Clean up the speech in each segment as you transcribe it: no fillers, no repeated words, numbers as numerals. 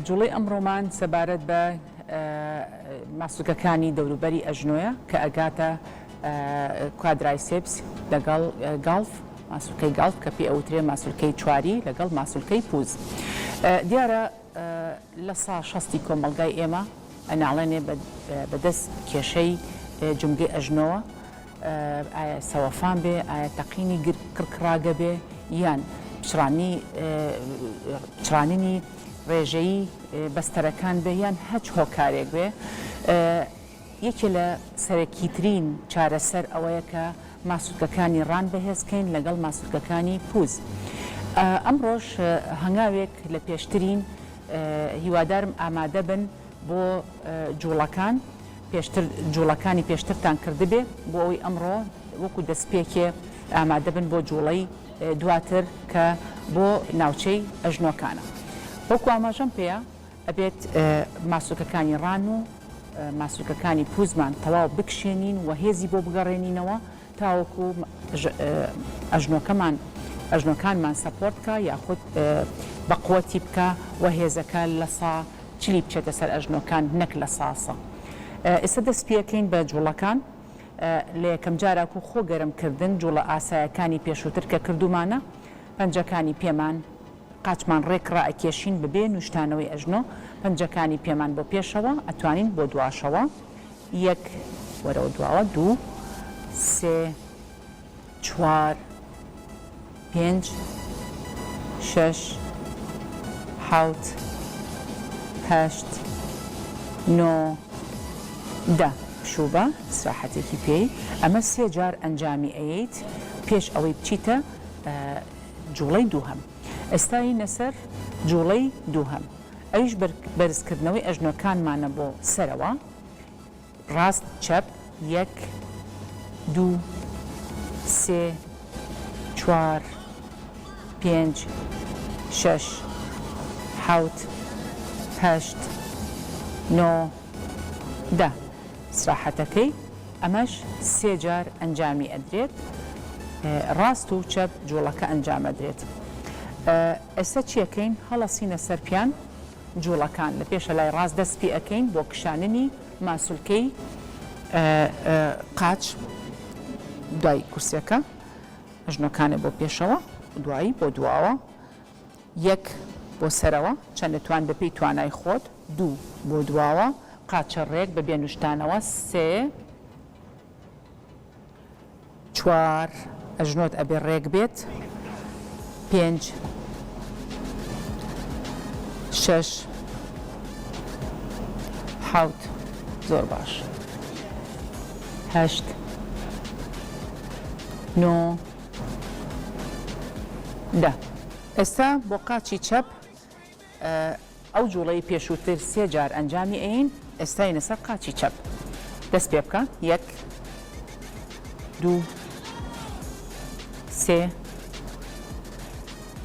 جوڵەی ئەمڕۆمان سەبارەت بە ماسوولکەکانی دەوروبەری ئەژنۆیە کە ئەگاتە کوادرایسێپس لەگەڵ گاڵف، ماسوولکەی گاڵف کە پێی ئەوترێ ماسوولکەی چواری لەگەڵ ماسوولکەی پووز. دیارە لە سا 60 کۆمەڵگای ئێمە ئەناڵێنێ بەدەست کێشەی جمگەی ئەژنۆوە، ئایا سەوەفان بێ، ئایا تەقینی کڕکراگە بێ یان پچرانینی ڕێژەیی بەستەرەکان بێ یان هەچ هۆکارێک بێ. یەکێ لە سەرەکیترین چارەسەر ئەوەیە کە ماسوولکەکانی ڕان بەهێزکەین لەگەڵ ماسوولکەکانی پووز. ئەمڕۆژ هەنگاوێک لە پێشترین هیوادارم ئامادە بن بۆ جوڵەکان، جوڵەکانی پێشترتان کردبێ بۆ ئەوەی ئەمڕۆ وەکو دەستپێکێ ئامادە بن بۆ جوڵەی دواتر کە بۆ ناوچەی ئەژنۆکانە. وەکو ئاماژەم پێەیە ئەبێت ماسوولکەکانی ڕان و ماسوولکەکانی پووزمان تەواو بکشێنین و هێزی بۆ بگەڕێنینەوە تاوەکو ئەژنۆکانمان سەپۆرتکە یاخود بەقوەتی بکە و هێزەکە لە سا چلی بچێتە سەر ئەژنۆکان نەک لە ساسە. ئێستا دەست پێەکەین بە جوڵەکان لە یەکەم جاراکو خۆ گەرمکردن جوڵە ئاسایەکانی پێشووتر کە کردومانە، پەنجەکانی پێمان قاچمان ڕێکڕا ئەکێشین ببێ نوشتانەوەی ئەژنۆ، پەنجەکانی پێمان بۆ پێشەوە ئەتوانین بۆ دواشەوە، یەک وەرەوە دواوە، دوو، سێ، چوار، پێنج، شەش، حەوت، هەشت، نۆ، دە. شوبە سراحەتێکی پێی ئەمە سێ جار ئەنجامی ئەیت پێش ئەوەی بچیتە جوڵەی دووهەم. ئێستایی نەسەر جوڵەی دووهەم، ئەویش بەرزکردنەوەی ئەژنۆکانمانە بۆ سەرەوە، ڕاست چەپ، یەک، دوو، سێ، چوار، پێنج، شەش، حەوت، هەشت، نۆ، دە. سراحەتەکەی ئەمەش سێ جار ئەنجامی ئەدرێت، ڕاست و چەپ جوڵەکە ئەنجام ئەدرێت. ئێستا چیەکەین؟ هەڵەسینە سەرپیان جوڵەکان لە پێشە لای ڕاست دەست پێ ئەەکەین بۆ کشاننی ماسوولکەی قاچ دوای کورسەکە، ئەژنۆکانە بۆ پێشەوە، دوایی بۆ دواوە، یەک بۆ سەرەوە چەند توان بەپێی توانای خۆت، دوو بۆ دواوە، قاچە ڕێک بە بێنوشتانەوە، سێ، چوار، ئەژنۆت ئەبێ ڕێک بێت، پێنج، شەش، حەوت، زۆر باش، هەشت، نۆ، دە. ئێستا بۆ قاچی چەپ ئەو جوڵەی پێشووتر سێ جار ئەنجامی ئەین، ئێستای نەسەر قاچی چەپ دەست پێ بکە، یەک، دوو، سێ،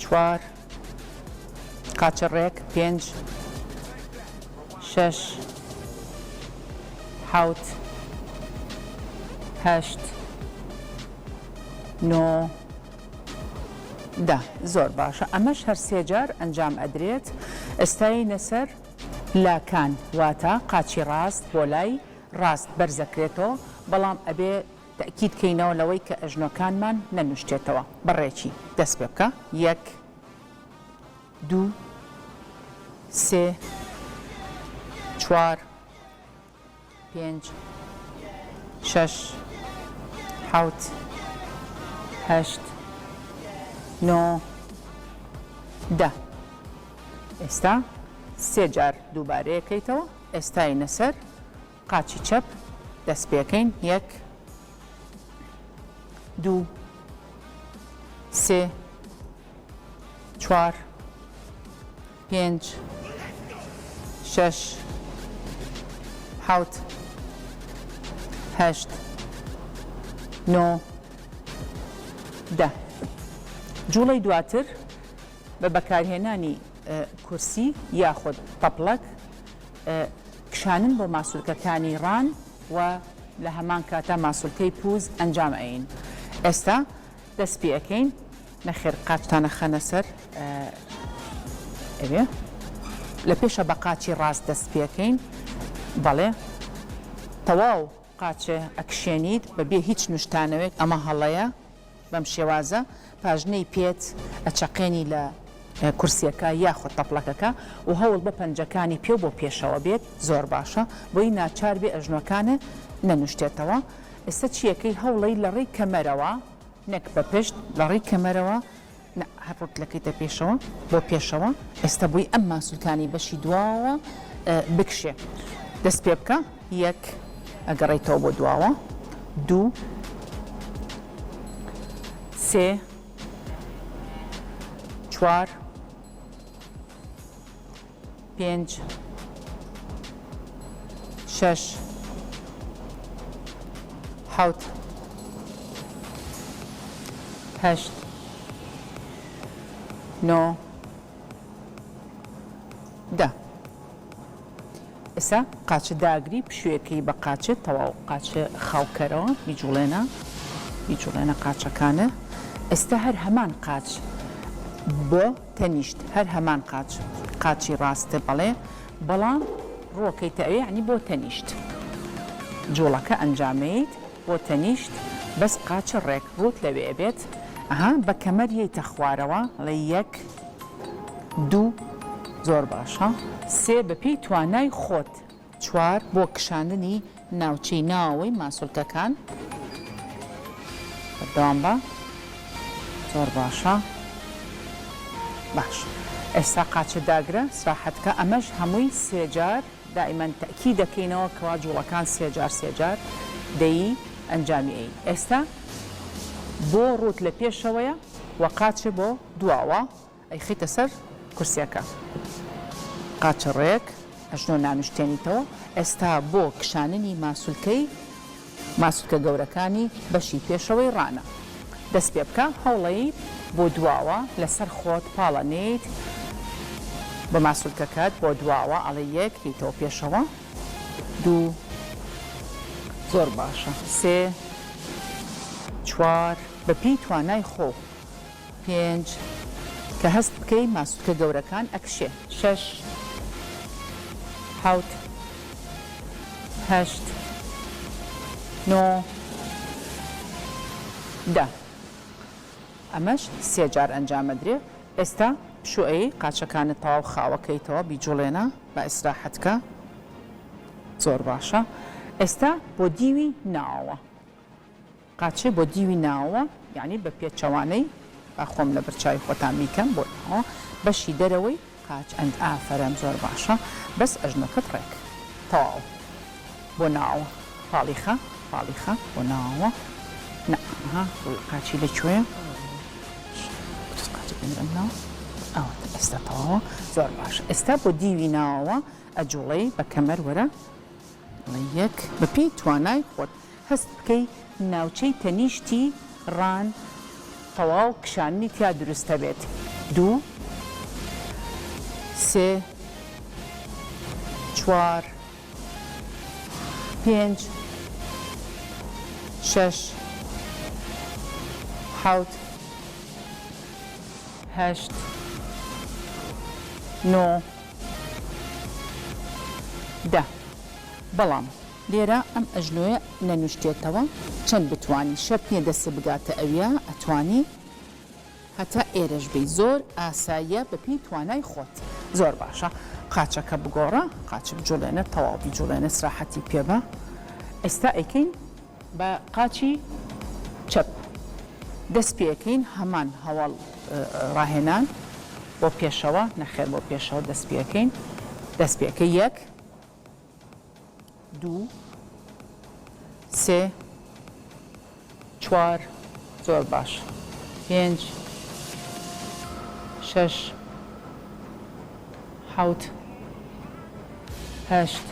چوار، قاچە ڕێک، پێنج، شەش، حەوت، هەشت، نۆ، دە. زۆر باشە، ئەمەش هەر سێ جار ئەنجام ئەدرێت. ئێستایی نەسەر لاکان، واتە قاچی ڕاست بۆ لای ڕاست بەرزەکرێتەوە، بەڵام ئەبێ تەکید کەینەوە لەوەی کە ئەژنۆکانمان نەنوشتێتەوە. بەڕێکی دەست پێ بکە، یەک، دوو، سێ، چوار، پێنج، شەش، حەوت، هەشت، نۆ، دە. ئێستا سێ جار دووبارەیەکەیتەوە، ئێستای نەسەر قاچی چەپ دەست پێکەین، یەک، دوو، سێ، چوار، پێنج، شەش، حەوت، هەشت، نۆ، دە. جوڵەی دواتر بە بەکارهێنانی کورسی یاخود پەپڵەک کشانن بۆ ماسوولکەکانی ڕان و لە هەمان کاتە ماسوولکەی پووز ئەنجام ئەین. ئێستا دەست پێ ئەەکەین نەخێر قاچتانە خەنە سەر ئەوێ لە پێشە بە قاچی ڕاست دەست پێکەین بەڵێ تەواو قاچێ ئەکشێنیت بەبێ هیچ نوشتانەوەیەک ئەمە هەڵەیە بەم شێوازە پاژنەی پێت ئەچەقێنی لە کورسیەکە یاخود تەپڵەکەکە و هەوڵ بە پەنجەکانی پێ بۆ پێشەوە بێت زۆر باشە بۆی ناچار بێ ئەژنۆکانە نەنوشتێتەوە ئێستا چیەکەی هەوڵی لە ڕێی کەمەرەوە نەک بە پشت لە ڕێی کەمەرەوە هەڕوتلەکەیتە پێشەوە بۆ پێشەوە ئێستا بووی ئەم ماسوولکانی بەشی دواوە بکشێ دەست پێ بکە یەک ئەگەڕێیتەوە بۆ دواوە دوو سێ چوار پێنج شەش حەوت هەشت نۆ دە ئێستا قاچە داگری پشوێکەی بە قاچێت تەواو قاچە خاوکەرەوە بیجوڵێنە قاچەکانە ئێستا هەر هەمان قاچ بۆ تەنیشت هەر هەمان قاچی ڕاستە بەڵێ بەڵام ڕۆکەیتە ئەوێ عنی بۆ تەنیشت جوڵەکە ئەنجامەیت بۆ تەنیشت بەس قاچە ڕێک ڕوت لەوێ بێت ئەها بە کەمەر یەیتە خوارەوە لە یەک دوو زۆر باشە سێ بەپێی توانای خۆت چوار بۆ کشاندنی ناوچەی ناوەوەی ماسوولکەکان بەردەوام بە زۆر باشە باش ئێستا قاچە داگرە سراحەتکە ئەمەش هەمووی سێجار دائیمەن تەکی دەکەینەوە کەوا جوڵەکان سێجار دەیی ئەنجامی ئەی ئێستا بۆ ڕوت لە پێشەوەیە و قاچە بۆ دواوە ئەی خیتە سەر کورسیەکە قاچە ڕێک ئەژنۆ نانوشتێنیتەوە ئێستا بۆ کشاننی ماسوولکە گەورەکانی بەشی پێشەوەی ڕانە دەست پێ بکە هەوڵەی بۆ دواوە لەسەر خۆت پاڵەنیت بە ماسوولکەکەت بۆ دواوە ئەڵێ یەک هیتەوە پێشەوە دوو زۆر باشە سێ چوار بەپێی توانای خۆ پێنج کە هەست بکەی ماسوولکە گەورەکان ئەکشێ شەش حەوت هەشت نۆ دە ئەمەش سێجار ئەنجامەدرێ ئێستا پشوئەی قاچەکانت تەواو خاوەکەیتەوە بیجوڵێنە بە ئیسراحەتکە زۆر باشە ئێستا بۆ دیوی ناوە قاچێ بۆ دیوی ناوە یعنی بە پێچەوانەی خۆم لە برچاوی خۆتان میکەم بۆ ناوە بەشی دەرەوەی قاچ ئەند ئافەرەم زۆر باشە بەس ئەژنۆکەت ڕێک تەواو بۆ ناوە پاڵیخە بۆ ناوە نەها قاچی لەکوێ ئەوە ئێستا تەواوە زۆر باشە ئێستا بۆ دیوی ناوە ئەجوڵەی بە کەمەر وەرە یەک بەپێی توانای خۆت هەست بکەی ناوچەی تەنیشتی ڕان تەواو کشاننی تیا دروستە بێت دوو سێ چوار پێنج شەش حەوت هەشت نۆ دە بەڵام لێرە ئەم ئەژنۆیە نەنوشتێتەوە چەند بتوانی شەرت نییە دەست بگاتە ئەویە ئەتوانی هەتا ئێرەش بی زۆر ئاساییە بەپێی توانای خۆت زۆر باشە قاچەکە بگۆڕە قاچە بجوڵێنە تەواو بیجوڵێنە سراحەتی پێبە ئێستا ئەیکەین بە قاچی چەپ دەست پێەکەین هەمان هەواڵ ڕاهێنان بۆ پێشەوە نەخێر بۆ پێشەوە دەست پێەکەین دەست پێەکە یەک دوو سێ چوار زۆر باش پێنج شەش حەوت هەشت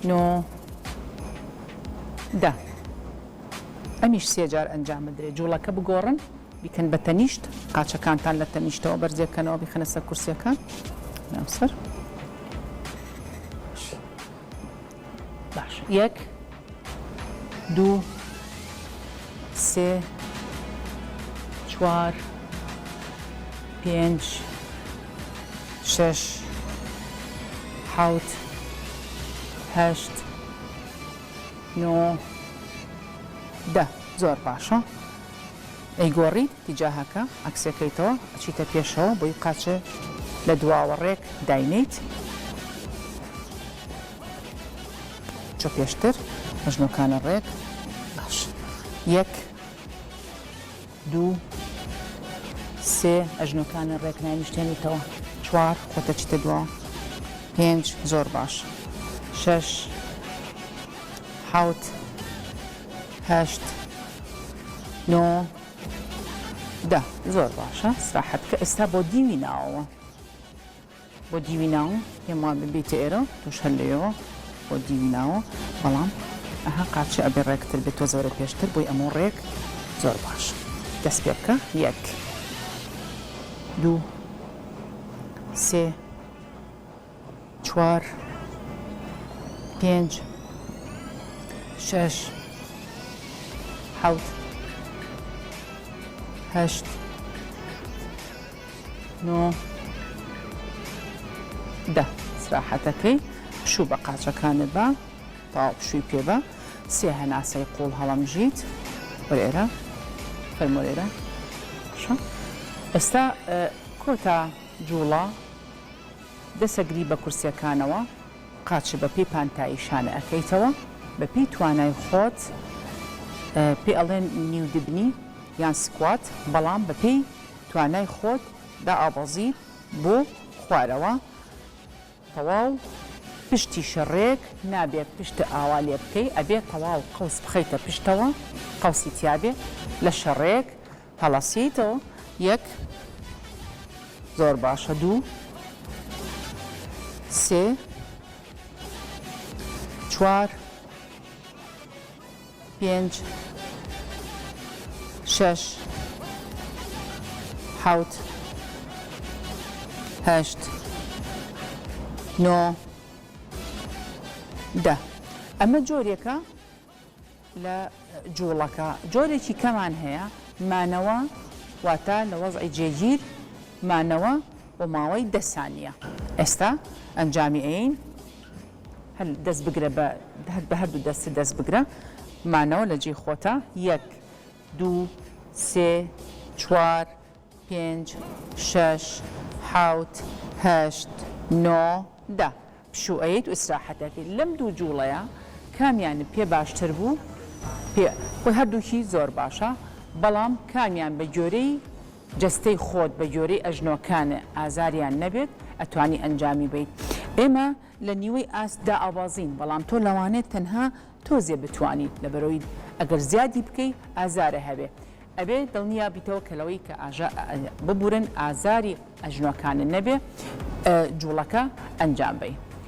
نۆ دە ئەمیش سێجار ئەنجام بدرێت جوڵەکە بگۆڕن بیکەن بە تەنیشت قاچەکانتان لە تەنیشتەوە بەرزێکەنەوە بیخەنە سەر کورسیەکان ناوسەر باش یەک دوو سێ چوار پێنج 6 7 8 9 10 زۆر باشە ئەیگۆڕیت تیجاهەکە ئەکسەکەیتەوە ئەچیتە پێشەوە بۆی قاچە لە دواوە ڕێک داینیت چۆ پێشتر ئەژنۆکانە ڕێک باش 1 2 3 ئەژنۆکانە ڕێک نانیشتێنیتەوە 4 خۆتە چیتە دواوە 5 زۆر باش 6 7 8 9 10 زۆر باشە سراحەت کە ئێستا بۆ دیوی ناوەوە بۆ دیوی ناو پێم وا ببیتە ئێرە توش هەر لێەوە بۆ دیوی ناوە بەڵام ئەها قاچی ئەبێ ڕێکتر بێت تۆ زۆرە پێشتر بۆی ئەمە ڕێک زۆر باش دەست پێ بکە 1 2 3 4 5 6 7 8 9 10 سراحەتەکەی پشوو بە قاچەکانت بە تاوا پشووی پێ بە سێ هەناسەی قوڵ هەڵەمژیت وەرێرە فەرمۆرێرە ئێستا کۆتا جوڵە دەسەگری بە کورسیەکانەوە قاچ بە پێی پانتایی شانە ئەەکەیتەوە بە پێی توانای خۆت پێ ئەڵێن نیودبنی یان سکوات بەڵام بە پێی توانای خۆت دائەبەزیت بۆ خوارەوە تەواو پشتی شەڕێک نابێت پشتە ئاوا لێ بکەی ئەبێت تەواو قەوس بخەیتە پشتەوە قەوسی تیابێ لە شەڕێک هەڵەسیتەوە 1 زۆر باشە 2 3 4 5 6 7 8 9 10 ئەمە جۆرێکە لە جوڵەکە جۆرێکی کەمان هەیە مانەوە واتە لە وەزعی جێگیر مانەوە بۆ ماوەی 10 سانیە ئێستا ئەنجامی ئەین هەل دەست بگرە بە هەردوو دەست دەست بگرە مانەوە لە جێ خۆتە 1 2 3 4 5 6 7 8 9 10 پشوئیت و ئیسراحەتەکەی لەم دوو جوڵەیە کامیان پێ باشتر بوو خۆی هەردووکی زۆر باشە بەڵام کامیان بە جۆرەی جەستەی خۆت بە جۆرەی ئەژنۆکانە ئازاریان نەبێت ئەتوانی ئەنجامی بیت ئێمە لە نیوەی ئاسدا ئاوازین بەڵام تۆ لەوانێت تەنها تۆزێ بتوانیت لەبەرەوەی ئەگەر زیادی بکەی ئازارە هەبێ ئەبێ دڵنیا بیتەوە کەلەوەی کە ببورن ئازاری ئەژنۆکانە نەبێ جوڵەکە ئەنجام بی